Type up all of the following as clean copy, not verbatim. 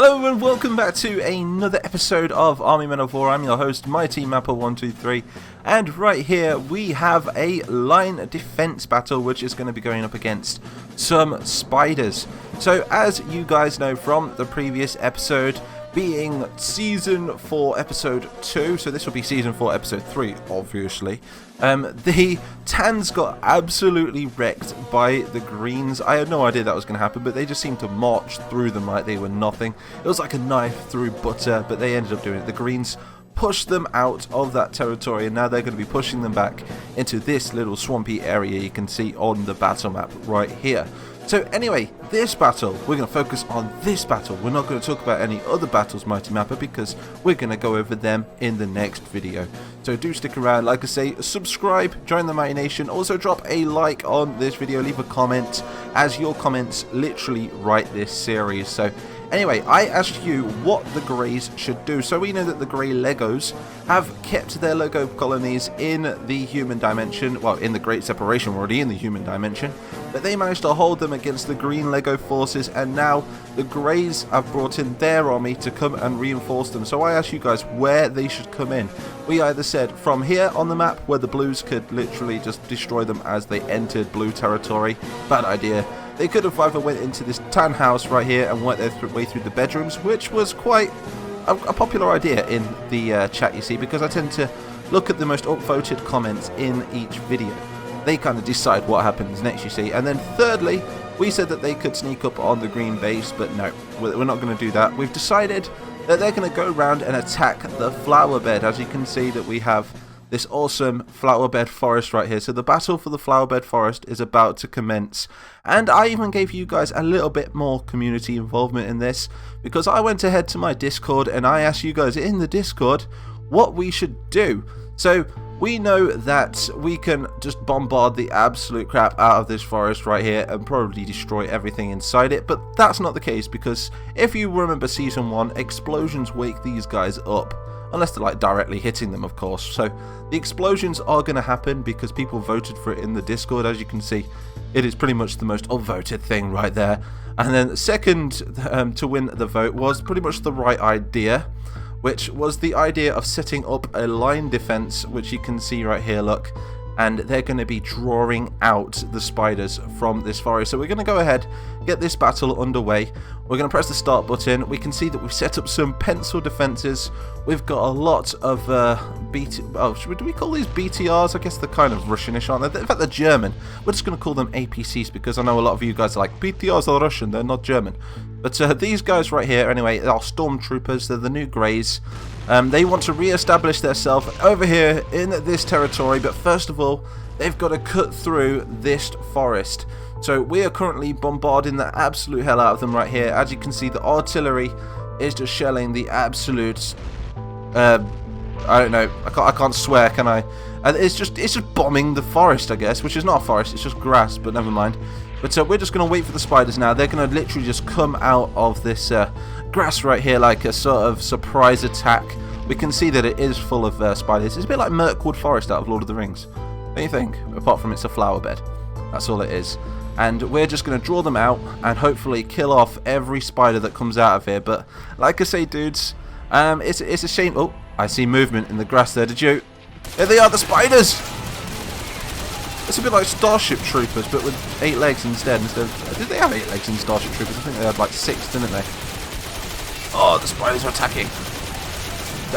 Hello and welcome back to another episode of Army Men of War. I'm your host, Mighty Mapper123, and right here we have a line defense battle which is going to be going up against some spiders. So as you guys know from the previous episode, being Season 4 Episode 2, so this will be Season 4 Episode 3, obviously, the Tans got absolutely wrecked by the Greens. I had no idea that was going to happen, but they just seemed to march through them like they were nothing. It was like a knife through butter, but they ended up doing it. The Greens pushed them out of that territory, and now they're going to be pushing them back into this little swampy area you can see on the battle map right here. So anyway, this battle, we're going to focus on this battle. We're not going to talk about any other battles, Mighty Mapper, because we're going to go over them in the next video. So do stick around. Like I say, subscribe, join the Mighty Nation. Also drop a like on this video, leave a comment, as your comments literally write this series. So anyway, I asked you what the Greys should do. So we know that the Grey Legos have kept their Lego colonies in the human dimension. Well, in the Great Separation, we're already in the human dimension. But they managed to hold them against the Green Lego forces, and now the Greys have brought in their army to come and reinforce them. So I asked you guys where they should come in. We either said from here on the map, where the Blues could literally just destroy them as they entered Blue territory. Bad idea. They could have either went into this tan house right here and worked their way through the bedrooms, which was quite a popular idea in the chat, you see, because I tend to look at the most upvoted comments in each video. They kind of decide what happens next, you see. And then thirdly, we said that they could sneak up on the green base, but no, we're not going to do that. We've decided that they're going to go around and attack the Flowerbed. As you can see that we have this awesome Flowerbed forest right here. So the battle for the Flowerbed forest is about to commence. And I even gave you guys a little bit more community involvement in this, because I went ahead to my Discord and I asked you guys in the Discord what we should do. So we know that we can just bombard the absolute crap out of this forest right here and probably destroy everything inside it, but that's not the case, because if you remember Season 1, explosions wake these guys up. Unless they're like directly hitting them, of course. So the explosions are going to happen because people voted for it in the Discord. As you can see, it is pretty much the most upvoted thing right there. And then second to win the vote was pretty much the right idea, which was the idea of setting up a line defense, which you can see right here, look. And they're going to be drawing out the spiders from this forest. So we're going to go ahead, get this battle underway. We're going to press the start button. We can see that we've set up some pencil defenses. We've got a lot of do we call these BTRs? I guess they're kind of Russianish, aren't they? In fact, they're German. We're just going to call them APCs, because I know a lot of you guys are like, BTRs are Russian, they're not German. But these guys right here, anyway, are stormtroopers. They're the new Greys. They want to re-establish themselves over here in this territory, but first of all, they've got to cut through this forest. So we are currently bombarding the absolute hell out of them right here. As you can see, the artillery is just shelling the absolute... I don't know. I can't swear, can I? It's just bombing the forest, I guess, which is not a forest. It's just grass, but never mind. But we're just going to wait for the spiders now. They're going to literally just come out of this grass right here like a sort of surprise attack. We can see that it is full of spiders. It's a bit like Mirkwood Forest out of Lord of the Rings. Don't you think? Apart from it's a flower bed. That's all it is. And we're just going to draw them out and hopefully kill off every spider that comes out of here. But like I say, dudes, it's a shame. Oh, I see movement in the grass there. Did you? There they are, the spiders! It's a bit like Starship Troopers, but with 8 legs instead. Did they have 8 legs in Starship Troopers? I think they had like 6, didn't they? Oh, the spiders are attacking.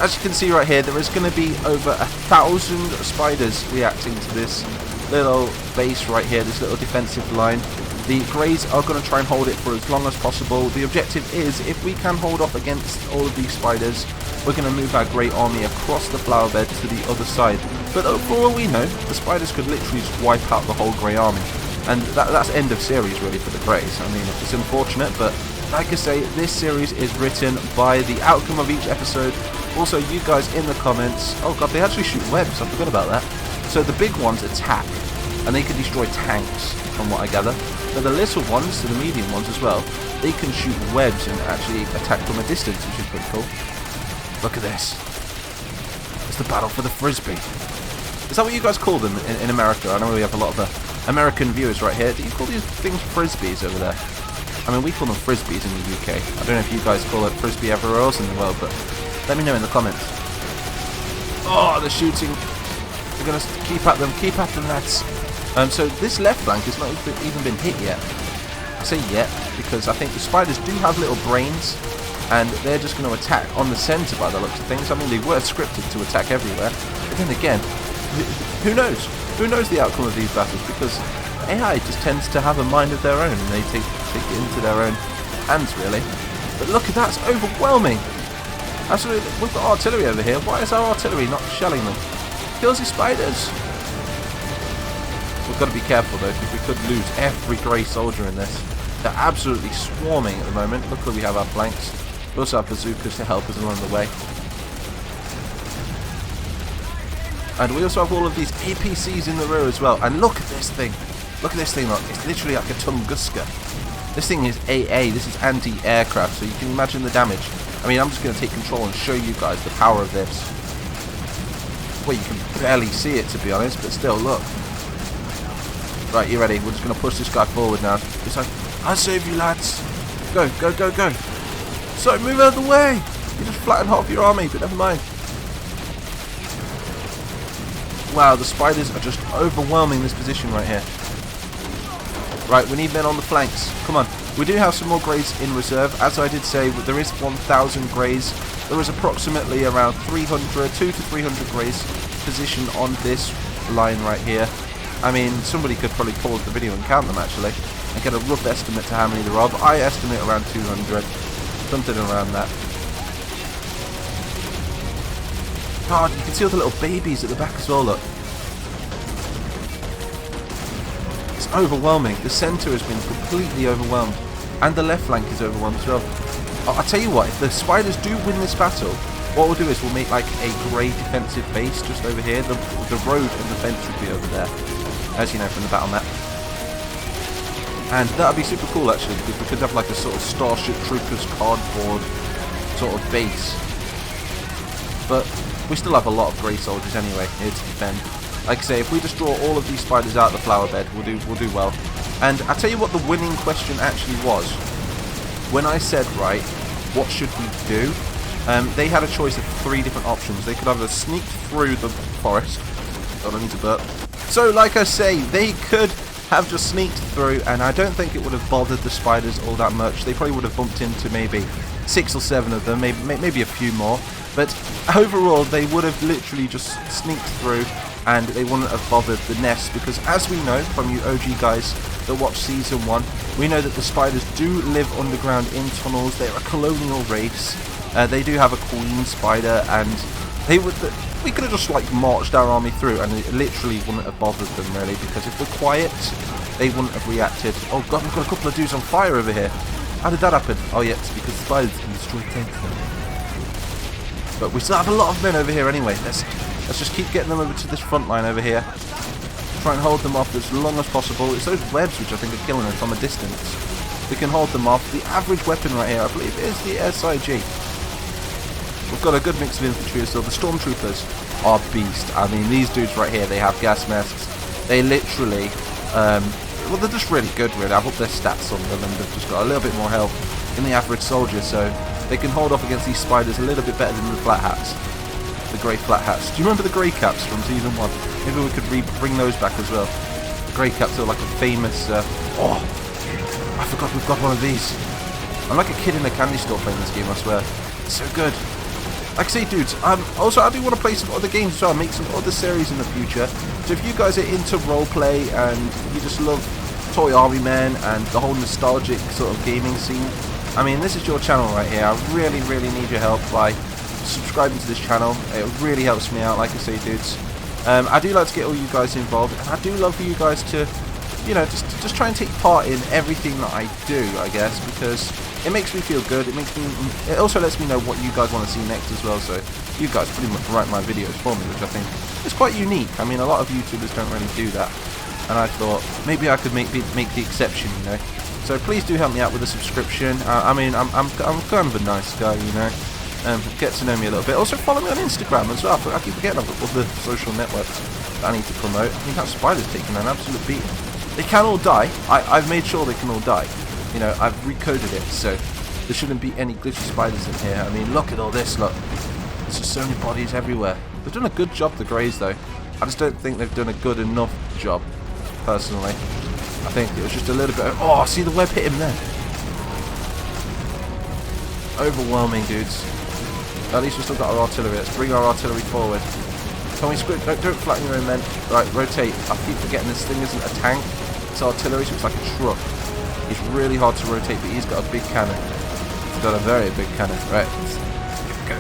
As you can see right here, there is going to be over 1,000 spiders reacting to this little base right here, this little defensive line. The Greys are going to try and hold it for as long as possible. The objective is, if we can hold off against all of these spiders, we're going to move our Grey army across the Flowerbed to the other side. But for all we know, the spiders could literally just wipe out the whole Grey army. And that's end of series really for the Greys. I mean, it's unfortunate, but like I say, this series is written by the outcome of each episode. Also, you guys in the comments... Oh god, they actually shoot webs, I forgot about that. So the big ones attack, and they can destroy tanks, from what I gather. But the little ones, the medium ones as well, they can shoot webs and actually attack from a distance, which is pretty cool. Look at this. It's the battle for the Frisbee. Is that what you guys call them in America? I know we have a lot of American viewers right here. Do you call these things Frisbees over there? I mean, we call them frisbees in the UK. I don't know if you guys call it frisbee everywhere else in the world, but let me know in the comments. Oh, they're shooting. We're going to keep at them, lads. So this left flank has not even been hit yet. I say yet because I think the spiders do have little brains, and they're just going to attack on the centre by the looks of things. I mean, they were scripted to attack everywhere, but then again, who knows? Who knows the outcome of these battles? Because AI just tends to have a mind of their own, and they take it into their own hands, really. But look at that, it's overwhelming. Absolutely, we've got artillery over here. Why is our artillery not shelling them? Kills the spiders. We've got to be careful though, because we could lose every grey soldier in this. They're absolutely swarming at the moment. Luckily we have our flanks. We also have bazookas to help us along the way. And we also have all of these APCs in the rear as well. And look at this thing. Look at this thing, look. It's literally like a Tunguska. This thing is AA. This is anti-aircraft, so you can imagine the damage. I mean, I'm just going to take control and show you guys the power of this. Well, you can barely see it, to be honest, but still, look. Right, you ready? We're just going to push this guy forward now. It's like, I'll save you, lads. Go, go, go, go. Sorry, move out of the way. You just flattened half your army, but never mind. Wow, the spiders are just overwhelming this position right here. Right, we need men on the flanks. Come on. We do have some more greys in reserve. As I did say, there is 1,000 greys. There is approximately around 2 to 300 greys positioned on this line right here. I mean, somebody could probably pause the video and count them actually, and get a rough estimate to how many there are, but I estimate around 200, something around that. God, you can see all the little babies at the back as well, look. It's overwhelming. The centre has been completely overwhelmed, and the left flank is overwhelmed as well. I'll tell you what, if the spiders do win this battle, what we'll do is we'll make like a grey defensive base just over here. The road and the fence would be over there, as you know from the battle map. And that would be super cool actually, because we could have like a sort of Starship Troopers cardboard sort of base. But we still have a lot of grey soldiers anyway here to defend. Like I say, if we just draw all of these spiders out of the flower bed, we'll do well. And I'll tell you what the winning question actually was. When I said, right, what should we do? They had a choice of 3 different options. They could either sneak through the forest. Oh, I need to burp. So, like I say, they could have just sneaked through, and I don't think it would have bothered the spiders all that much. They probably would have bumped into maybe 6 or 7 of them, maybe a few more. But overall, they would have literally just sneaked through, and they wouldn't have bothered the nest, because as we know from you OG guys that watch Season 1, we know that the spiders do live underground in tunnels. They're a colonial race. They do have a queen spider, and we could have just like marched our army through, and it literally wouldn't have bothered them really, because if we're quiet, they wouldn't have reacted. Oh god, we've got a couple of dudes on fire over here. How did that happen? Oh yeah, it's because the spiders can destroy tanks. But we still have a lot of men over here anyway. Let's just keep getting them over to this front line over here. Try and hold them off as long as possible. It's those webs which I think are killing them from a distance. We can hold them off. The average weapon right here, I believe, is the SIG. We've got a good mix of infantry as well. The stormtroopers are beast. I mean, these dudes right here, they have gas masks. They literally, well, they're just really good, really. I've upped their stats on them, and they've just got a little bit more health than the average soldier, so they can hold off against these spiders a little bit better than the flat hats. The grey flat hats. Do you remember the grey caps from Season 1? Maybe we could bring those back as well. The grey caps are like a famous... oh, I forgot we've got one of these. I'm like a kid in a candy store playing this game, I swear. It's so good. Like I say, dudes, also I do want to play some other games as well, make some other series in the future. So if you guys are into roleplay and you just love Toy Army Men and the whole nostalgic sort of gaming scene, I mean, this is your channel right here. I really, really need your help by subscribing to this channel. It really helps me out, like I say, dudes. I do like to get all you guys involved, and I do love for you guys to, you know, just try and take part in everything that I do, I guess, because it makes me feel good. It also lets me know what you guys want to see next as well. So you guys pretty much write my videos for me, which I think is quite unique. I mean, a lot of YouTubers don't really do that, and I thought maybe I could make the exception, you know. So please do help me out with a subscription. I mean, I'm kind of a nice guy, you know. Get to know me a little bit. Also follow me on Instagram as well. I keep forgetting I've got all the social networks that I need to promote. I mean, that spider's taking an absolute beating. They can all die. I've made sure they can all die. you know, I've recoded it, so there shouldn't be any glitchy spiders in here. I mean, look at all this, look. There's just so many bodies everywhere. They've done a good job, the Greys, though. I just don't think they've done a good enough job, personally. I think it was just a little bit of, oh, see the web hit him there. Overwhelming, dudes. At least we've still got our artillery. Let's bring our artillery forward. Tommy Squid, don't flatten your own men. Right, rotate. I keep forgetting this thing isn't a tank. It's artillery, so it's like a truck. It's really hard to rotate, but he's got a big cannon. He's got a very big cannon. Right. Go.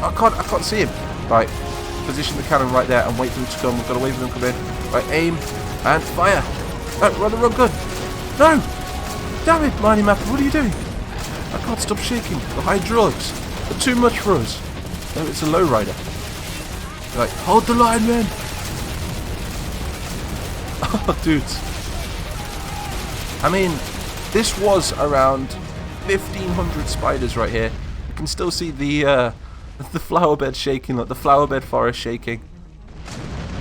I can't see him. Right. Position the cannon right there and wait for him to come. We've got to wait for him to come in. Right, aim and fire. Right, run the wrong gun. No! Damn it, Mighty Mapper, what are you doing? I can't stop shaking. The hydraulics are too much for us. No, it's a lowrider. Right, hold the line, man. Oh, dudes. I mean, this was around 1,500 spiders right here. You can still see the flowerbed shaking. Look, the flowerbed forest shaking.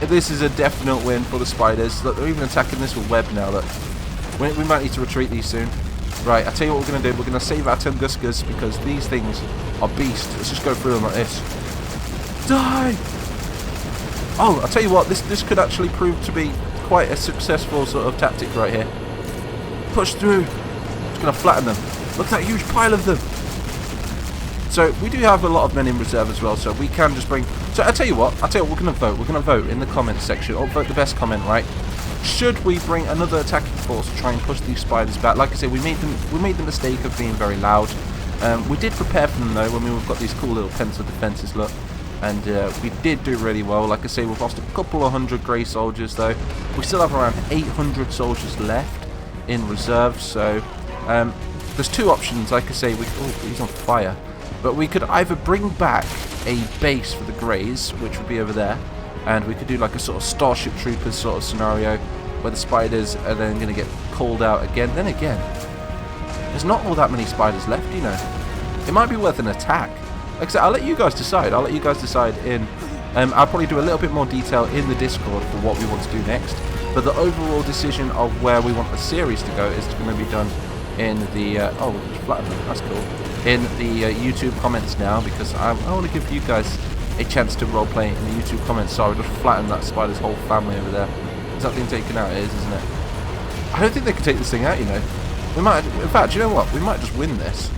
This is a definite win for the spiders. Look, they're even attacking this with web now. Look, we might need to retreat these soon. Right, I'll tell you what we're going to do. We're going to save our Tunguskas because these things are beasts. Let's just go through them like this. Die! Oh, I'll tell you what, this could actually prove to be quite a successful sort of tactic right here. Push through. It's going to flatten them. Look at that huge pile of them. So we do have a lot of men in reserve as well, so we can just bring... So I'll tell you what, we're going to vote. We're going to vote in the comments section, or vote the best comment, right? Should we bring another attacking force to try and push these spiders back? Like I said, we made the mistake of being very loud. We did prepare for them though. I mean, we've got these cool little pencil defences, look, and we did do really well. Like I say, we've lost a couple of hundred grey soldiers though. We still have around 800 soldiers left in reserve. So there's two options. Like I say, oh, he's on fire. But we could either bring back a base for the Greys, which would be over there, and we could do like a sort of Starship Troopers sort of scenario where the spiders are then going to get called out again. Then again, there's not all that many spiders left, you know. It might be worth an attack. Like I said, I'll let you guys decide. I'll probably do a little bit more detail in the Discord for what we want to do next. But the overall decision of where we want the series to go is going to be done in the... oh, it's flattened. That's cool. In the YouTube comments now, because I want to give you guys a chance to roleplay in the YouTube comments. So I would just flatten that spider's whole family over there. Is that thing taken out? It is, isn't it? I don't think they can take this thing out, you know. We might, in fact, you know what? We might just win this.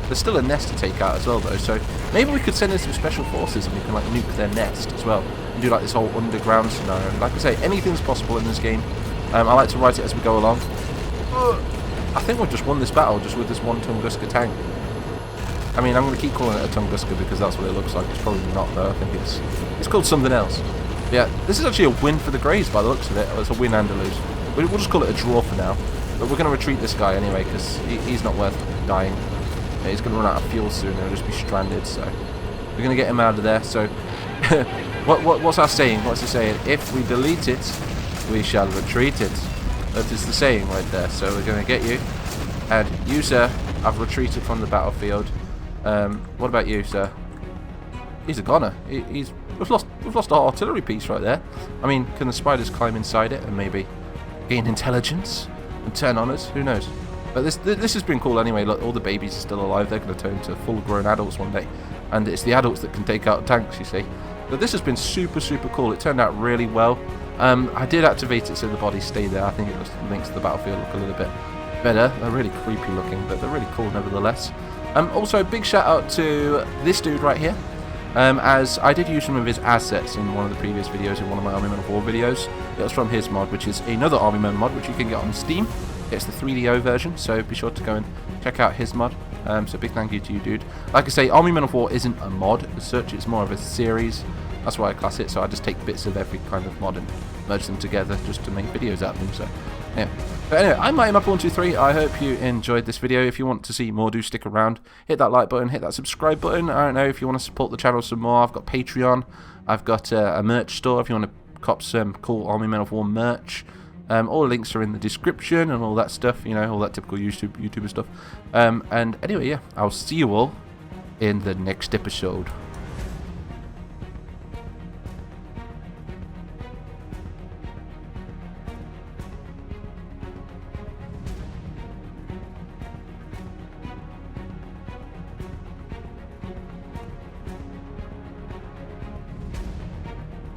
There's still a nest to take out as well, though. So maybe we could send in some special forces and we can like nuke their nest as well and do like this whole underground scenario. Like I say, anything's possible in this game. I like to write it as we go along. I think we've just won this battle just with this one Tunguska tank. I mean, I'm going to keep calling it a Tunguska because that's what it looks like. It's probably not, though. I think it's called something else. But yeah, this is actually a win for the Greys by the looks of it. It's a win and a lose. We'll just call it a draw for now. But we're going to retreat this guy anyway because he's not worth dying. Yeah, he's going to run out of fuel soon and he'll just be stranded. So we're going to get him out of there. So what's our saying? What's it saying? If we delete it, we shall retreat it. That is the saying right there. So we're going to get you. And you, sir, have retreated from the battlefield. What about you, sir? He's a goner. We've lost our artillery piece right there. I mean, can the spiders climb inside it and maybe gain intelligence and turn on us? Who knows? But this has been cool anyway. Look, all the babies are still alive. They're going to turn into full-grown adults one day, and it's the adults that can take out tanks. You see. But this has been super cool. It turned out really well. I did activate it so the bodies stay there. I think it just makes the battlefield look a little bit better. They're really creepy looking, but they're really cool nevertheless. Also, big shout out to this dude right here, as I did use some of his assets in one of the previous videos, in one of my Army Men of War videos. It was from his mod, which is another Army Men mod, which you can get on Steam. It's the 3DO version, so be sure to go and check out his mod. So big thank you to you, dude. Like I say, Army Men of War isn't a mod as such, it's more of a series. That's why I class it, so I just take bits of every kind of mod and merge them together just to make videos out of them, so yeah. But anyway, I'm Mighty Mapper 123. I hope you enjoyed this video. If you want to see more, do stick around. Hit that like button, hit that subscribe button. I don't know, if you want to support the channel some more, I've got Patreon. I've got a merch store if you want to cop some cool Army Men of War merch. All the links are in the description and all that stuff, you know, all that typical YouTuber stuff. And anyway, yeah, I'll see you all in the next episode.